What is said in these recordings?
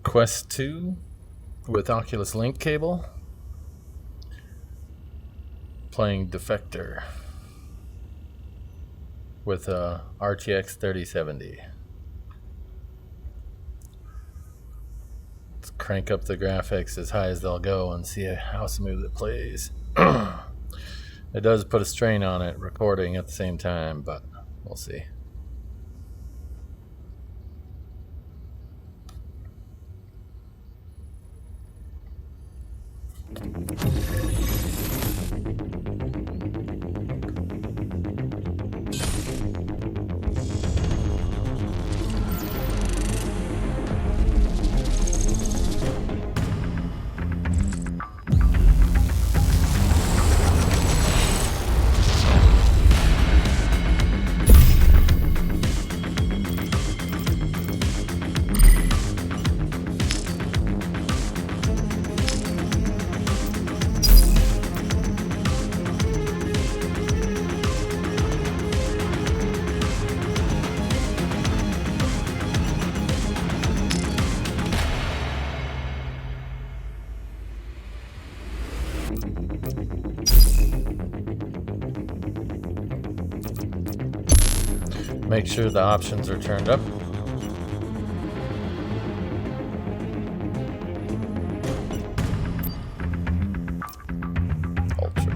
Quest 2 with Oculus Link cable. Playing Defector with a RTX 3070. Let's crank up the graphics as high as they'll go and see how smooth it plays. It does put a strain on it recording at the same time, but we'll see. Make sure the options are turned up. Ultra.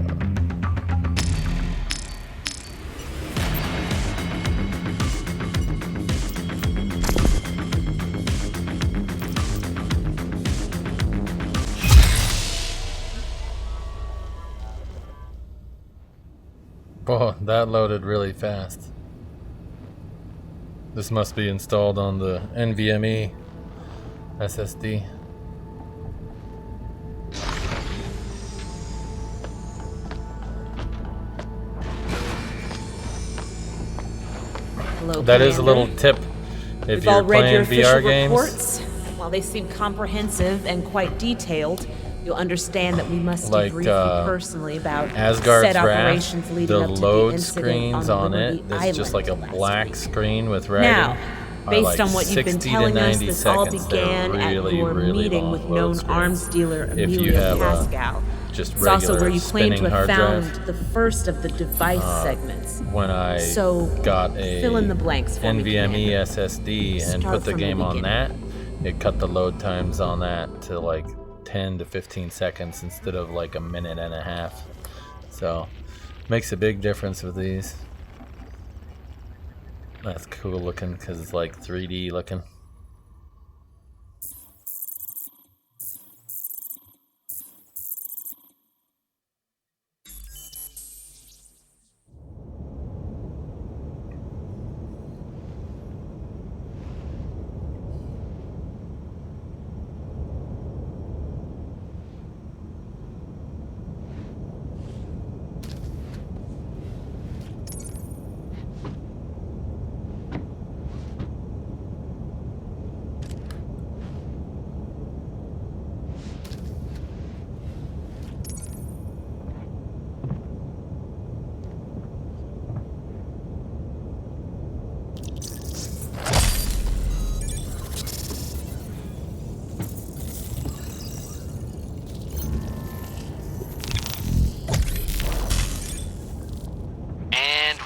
Oh, that loaded really fast. This must be installed on the NVMe SSD. Hello, That is a Commander. little tip if We've you're all read your playing official VR games. reports. While they seem comprehensive and quite detailed, you'll understand that we must Like, debrief you personally about Asgard's said Wrath, operations leading the up to the load incident screens on Liberty it, that's Island just like a last black week. screen with writing. Now, are based like on what you've been 60 to telling us, 90 this all seconds. They're began at your really meeting long with load known screens. arms dealer If you Amelia have Pascal. just It's also regular where you claim to spinning have hard found drive. the first of the device segments. When I So, got a fill in the blanks for me, NVMe Commander. SSD and Start put the from the game on that, beginning. it cut the load times on that to like 10 to 15 seconds instead of like a minute and a half. So makes a big difference with these. That's cool looking because it's like 3D looking.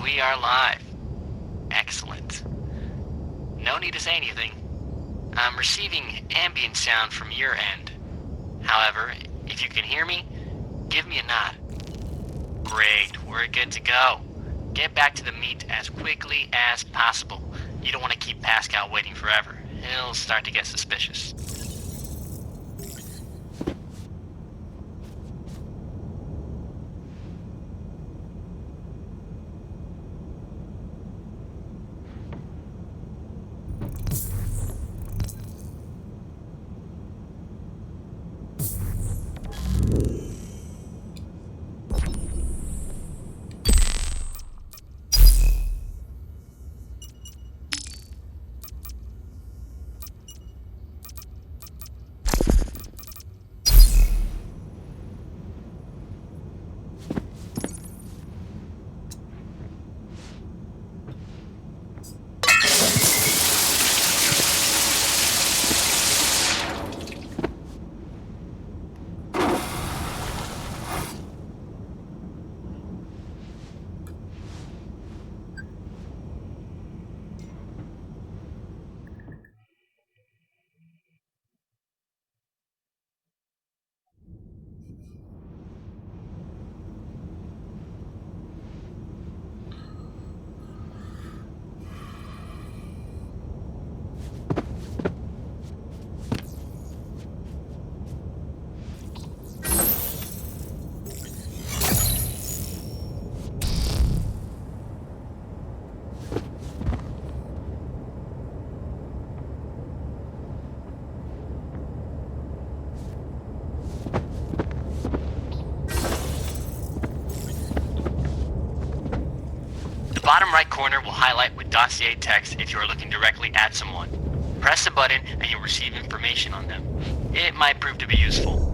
We are live. Excellent. No need to say anything. I'm receiving ambient sound from your end. However, if you can hear me, give me a nod. Great, we're good to go. Get back to the meet as quickly as possible. You don't want to keep Pascal waiting forever. He'll start to get suspicious. bottom right corner will highlight with dossier text if you are looking directly at someone. Press the button and you'll receive information on them. It might prove to be useful.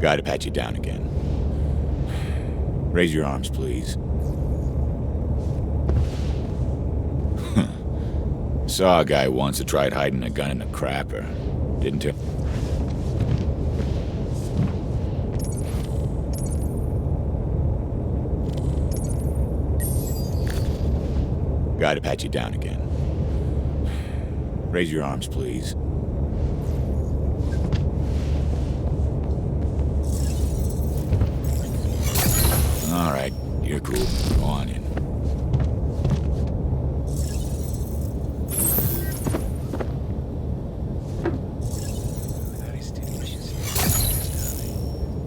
Guy to pat you down again. Raise your arms, please. Saw a guy once who tried hiding a gun in a crapper. Didn't he? Guy to pat you down again. Raise your arms, please. All right, you're cool. Go on in.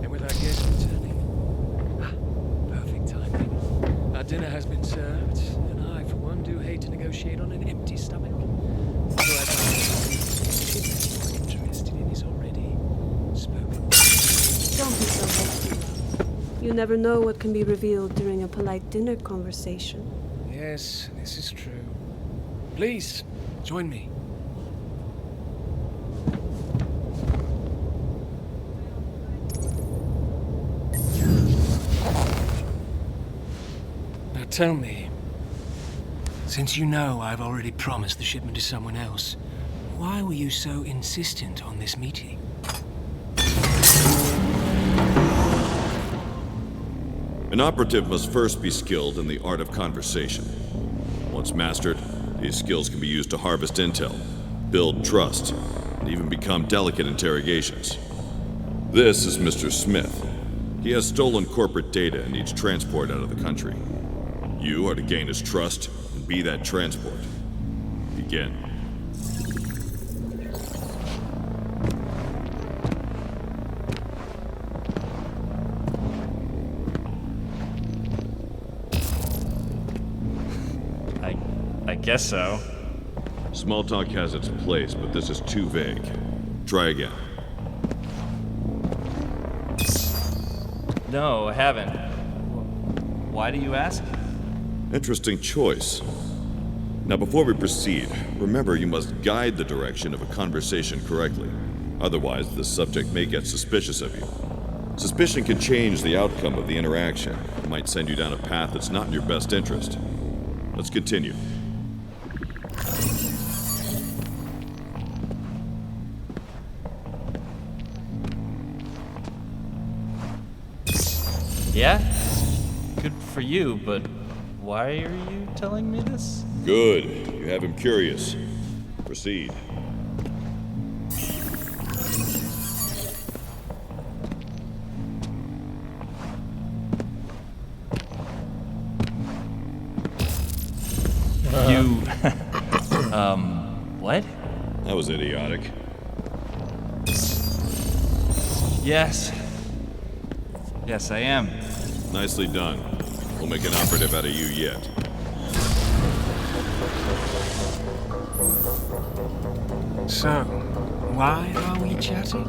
And with our guest returning. Perfect timing. Our dinner has been served, and I, for one, do hate to negotiate on an empty stomach. Although I find interested in his already spoken. Don't be so hasty. You never know what can be revealed during a polite dinner conversation. Yes, this is true. Please, join me. Now tell me, since you know I've already promised the shipment to someone else, why were you so insistent on this meeting? An operative must first be skilled in the art of conversation. Once mastered, these skills can be used to harvest intel, build trust, and even become delicate interrogations. This is Mr. Smith. He has stolen corporate data and needs transport out of the country. You are to gain his trust and be that transport. Begin. I guess so. Small talk has its place, but this is too vague. Try again. No, I haven't. Why do you ask? Interesting choice. Now, before we proceed, remember you must guide the direction of a conversation correctly. Otherwise, the subject may get suspicious of you. Suspicion can change the outcome of the interaction. It might send you down a path that's not in your best interest. Let's continue. Yeah? Good for you, but why are you telling me this? Good. You have him curious. Proceed. You... what? That was idiotic. Yes. Yes, I am. Nicely done. We'll make an operative out of you yet. So, why are we chatting?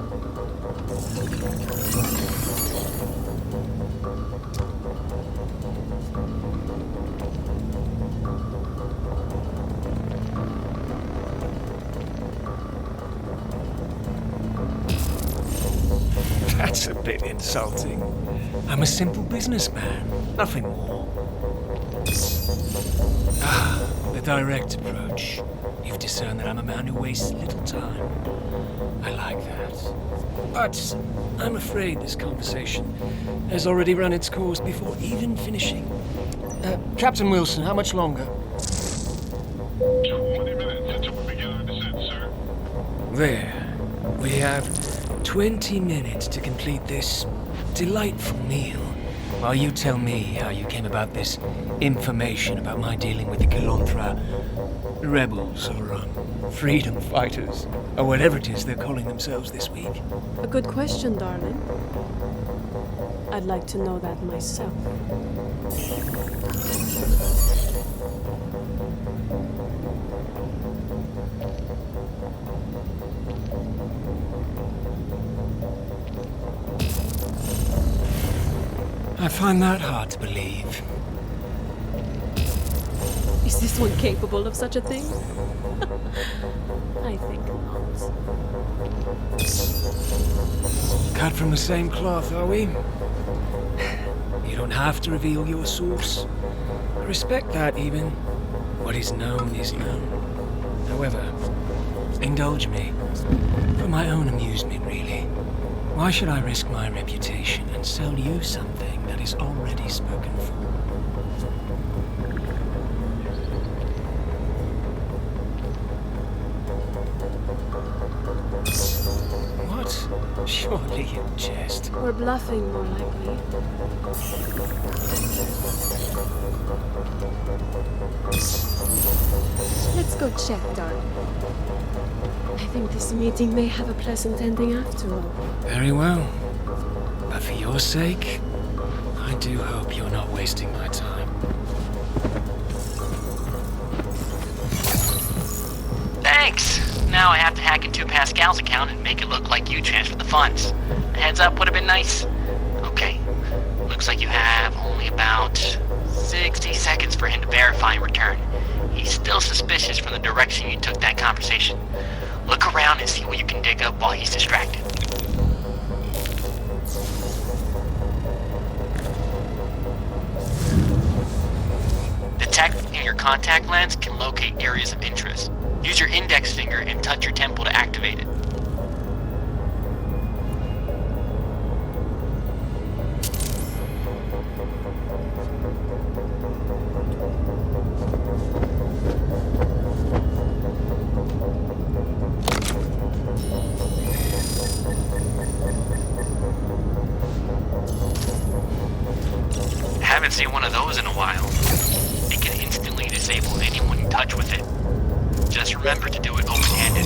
That's a bit insulting. I'm a simple businessman, nothing more. Ah, the direct approach. You've discerned that I'm a man who wastes little time. I like that. But I'm afraid this conversation has already run its course before even finishing. Captain Wilson, how much longer? 20 minutes until we begin our descent, sir. There. We have 20 minutes to complete this delightful meal, while you tell me how you came about this information about my dealing with the Kilonthra rebels or freedom fighters, or whatever it is they're calling themselves this week. A good question, darling. I'd like to know that myself. I find that hard to believe. Is this one capable of such a thing? I think not. Cut from the same cloth, are we? You don't have to reveal your source. I respect that, even. What is known is known. However, indulge me. For my own amusement, really. Why should I risk my reputation and sell you something that is already spoken for? What? Surely you jest. Or bluffing, more likely. Let's go check, darling. I think this meeting may have a pleasant ending after all. Very well. But for your sake, I do hope you're not wasting my time. Thanks! Now I have to hack into Pascal's account and make it look like you transferred the funds. A heads up would have been nice. Okay. Looks like you have only about 60 seconds for him to verify and return. He's still suspicious from the direction you took that conversation. Look around and see what you can dig up while he's distracted. The tech in your contact lens can locate areas of interest. Use your index finger and touch your temple to activate it. Haven't seen one of those in a while. It can instantly disable anyone you touch with it. Just remember to do it open-handed.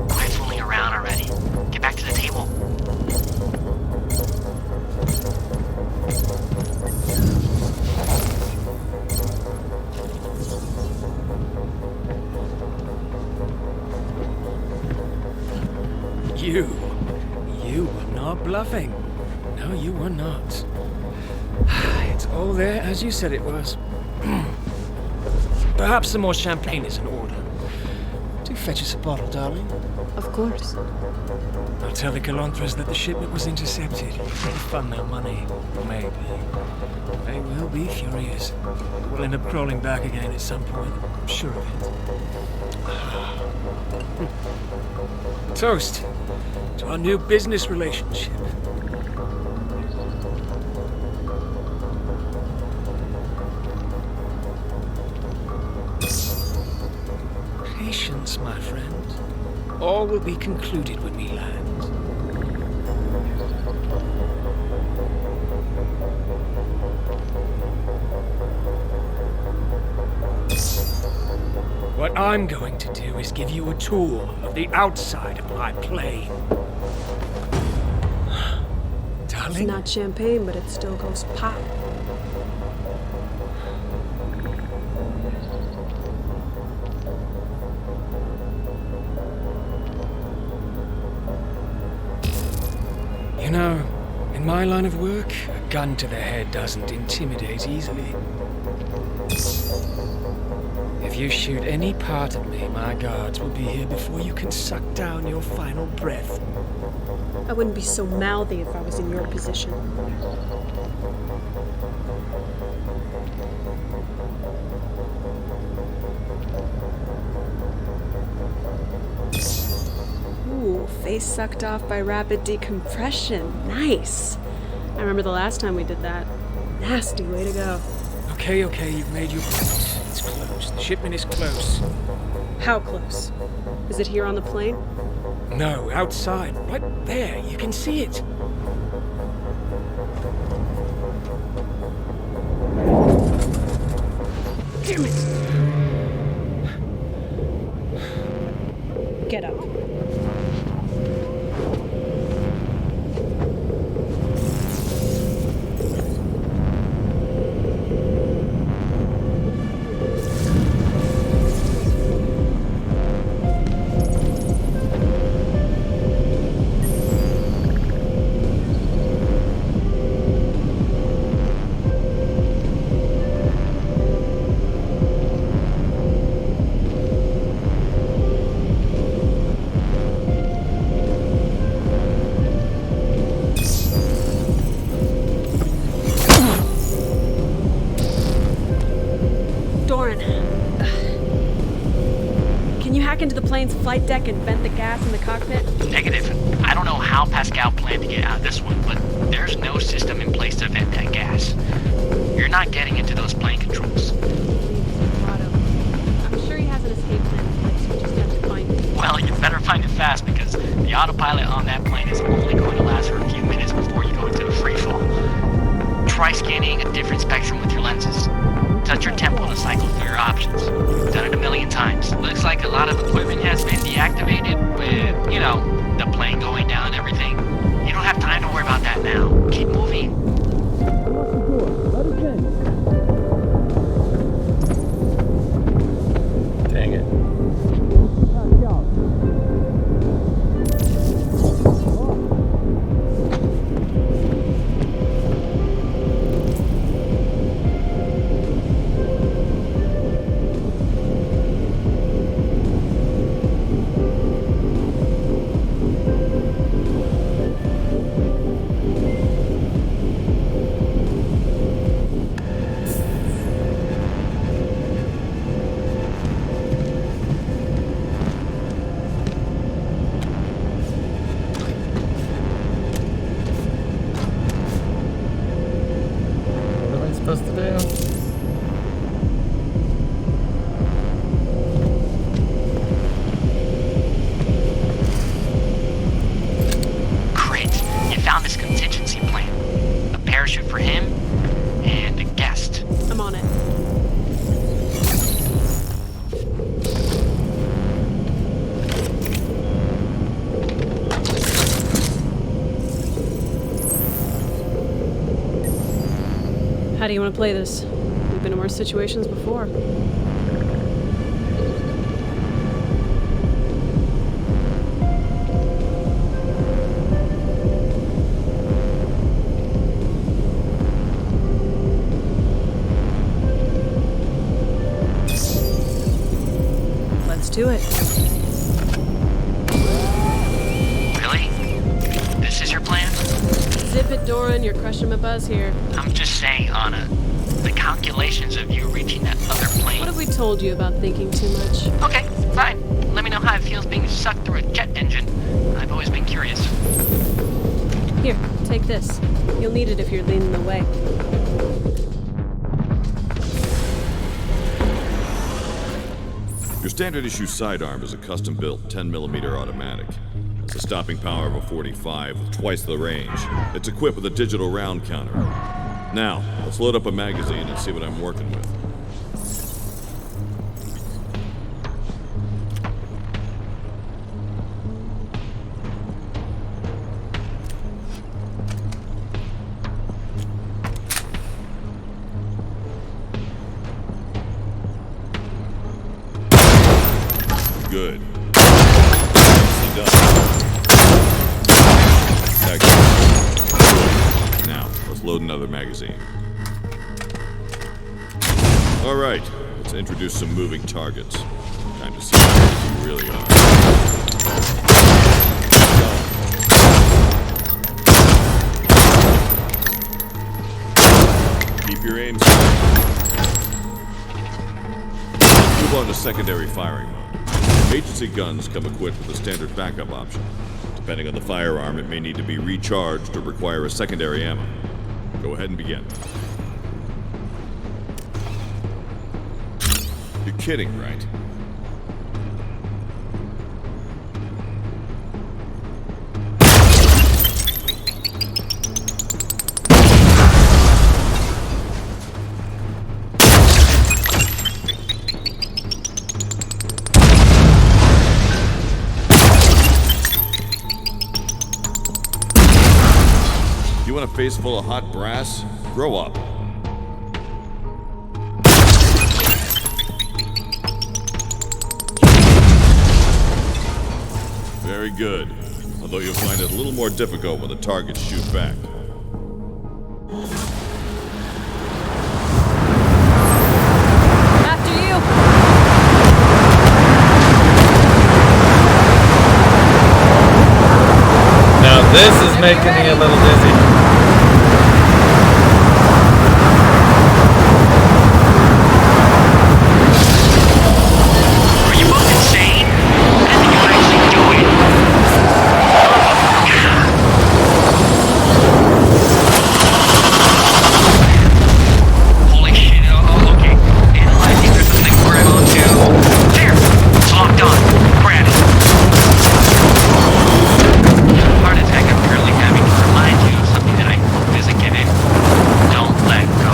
Quit fooling around already. Get back to the table. You were not bluffing. No, you were not. It's all there as you said it was. Perhaps some more champagne is in order. Do fetch us a bottle, darling. Of course. I'll tell the Kilonthras that the shipment was intercepted. They fund their money. Maybe. They will be furious. We'll end up crawling back again at some point. I'm sure of it. Toast to our new business relationship. Patience, my friend. All will be concluded when we land. What I'm going to do is give you a tour of the outside of my plane. It's Darling? not champagne, but it still goes pop. You know, in my line of work, a gun to the head doesn't intimidate easily. If you shoot any part of me, my guards will be here before you can suck down your final breath. I wouldn't be so mouthy if I was in your position. Ooh, Ice sucked off by rapid decompression. Nice. I remember the last time we did that. Nasty way to go. Okay, you've made your point. It's close. The shipment is close. How close? Is it here on the plane? No, outside. Right there. You can see it. Damn it! Get up. Into the plane's flight deck and vent the gas in the cockpit? Negative. I don't know how Pascal planned to get out of this one, but there's no system in place to vent that gas. You're not getting into those plane controls. I'm sure he has an escape plan in place. We just have to find it. Well, you better find it fast because the autopilot on that plane is only going to last for a few minutes before you go into the free fall. Try scanning a different spectrum with your lenses. Touch your temple to cycle through your options. Done it a million times. Looks like a lot of equipment has been deactivated with, you know, the plane going down and everything. You don't have time to worry about that now. Keep moving. Dang it. Supposed to do? Great. You found this contingency plan. A parachute for him and a guest. I'm on it. How do you want to play this? We've been in worse situations before. Let's do it. Really? This is your plan? Zip it, Doran. You're crushing my buzz here. I'm just saying, Anna, the calculations of you reaching that other plane. What have we told you about thinking too much? Okay, fine. Let me know how it feels being sucked through a jet engine. I've always been curious. Here, take this. You'll need it if you're leaning the way. Your standard issue sidearm is a custom-built 10mm automatic. It's a stopping power of a 45 with twice the range. It's equipped with a digital round counter. Now, let's load up a magazine and see what I'm working with. Good. Nicely done. Excellent. Now, let's load another magazine. All right, let's introduce some moving targets. Time to see how you really are. Keep your aim straight. Move on to secondary firing mode. Agency guns come equipped with a standard backup option. To Depending on the firearm, it may need to be recharged or require a secondary ammo. Go ahead and begin. You're kidding, right? You want a face full of hot brass? Grow up. Very good. Although you'll find it a little more difficult when the targets shoot back. After you. Now this is making me a little dizzy. Are you both insane? What is it you actually doing? Holy shit, oh, okay. And I think there's something we're able to... There! It's locked on. Grab it. Heart attack I'm currently having to remind you of something that I hope is a given. Don't let go.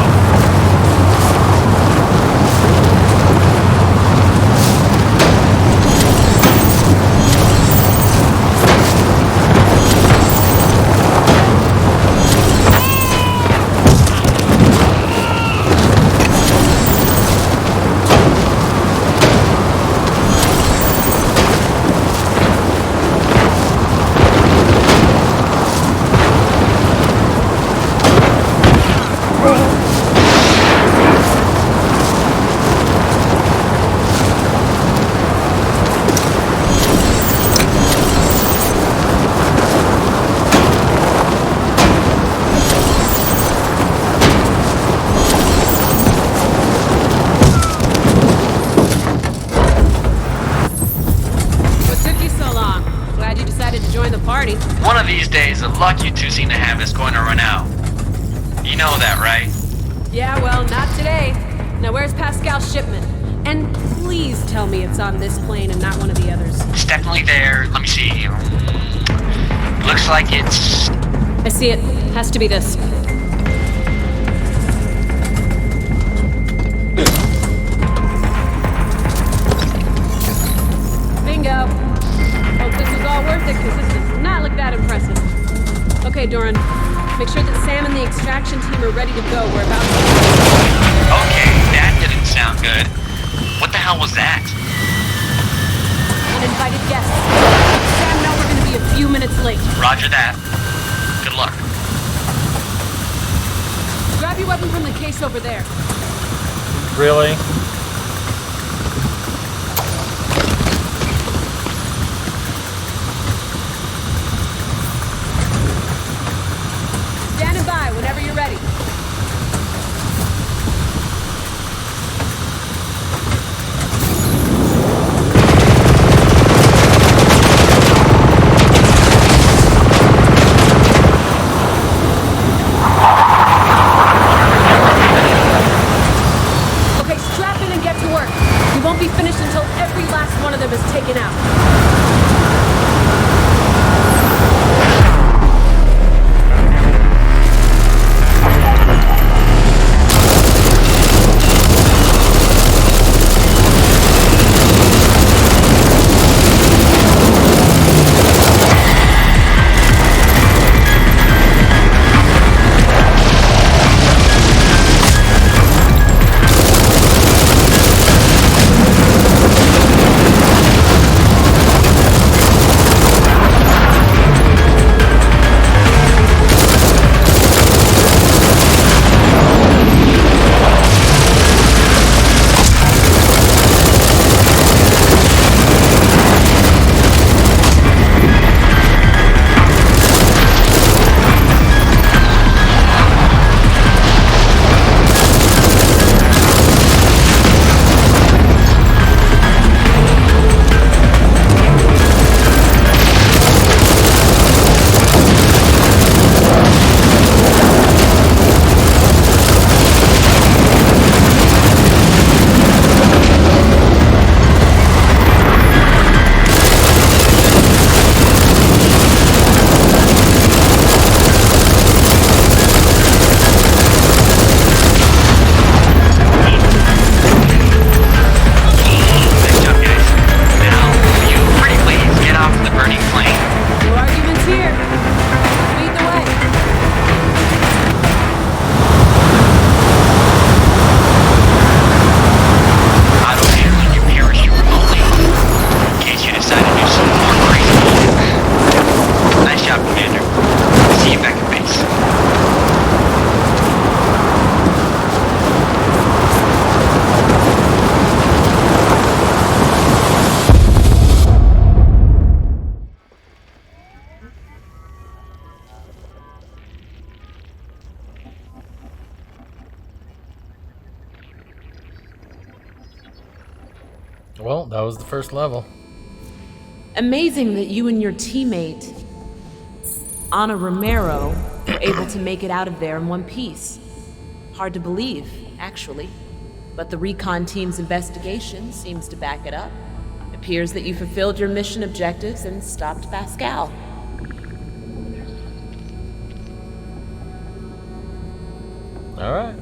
What took you so long? Glad you decided to join the party. One of these days, the luck you two seem to have is going to run out. You know that, right? Yeah, well, not today. Now where's Pascal's shipment? And please tell me it's on this plane and not one of the others. It's definitely there. Let me see. Looks like it's... I see it. Has to be this. Bingo. Hope this was all worth it, because this does not look that impressive. Okay, Doran. Make sure that Sam and the extraction team are ready to go. We're about to... Okay, that didn't sound good. What the hell was that? Uninvited guests. Let Sam know we're going to be a few minutes late. Roger that. Good luck. Grab your weapon from the case over there. Really? Standing by whenever you're ready. Okay, strap in and Well, that was the first level. Amazing that you and your teammate, Ana Romero, were able to make it out of there in one piece. Hard to believe, actually. But the recon team's investigation seems to back it up. It appears that you fulfilled your mission objectives and stopped Pascal. All right.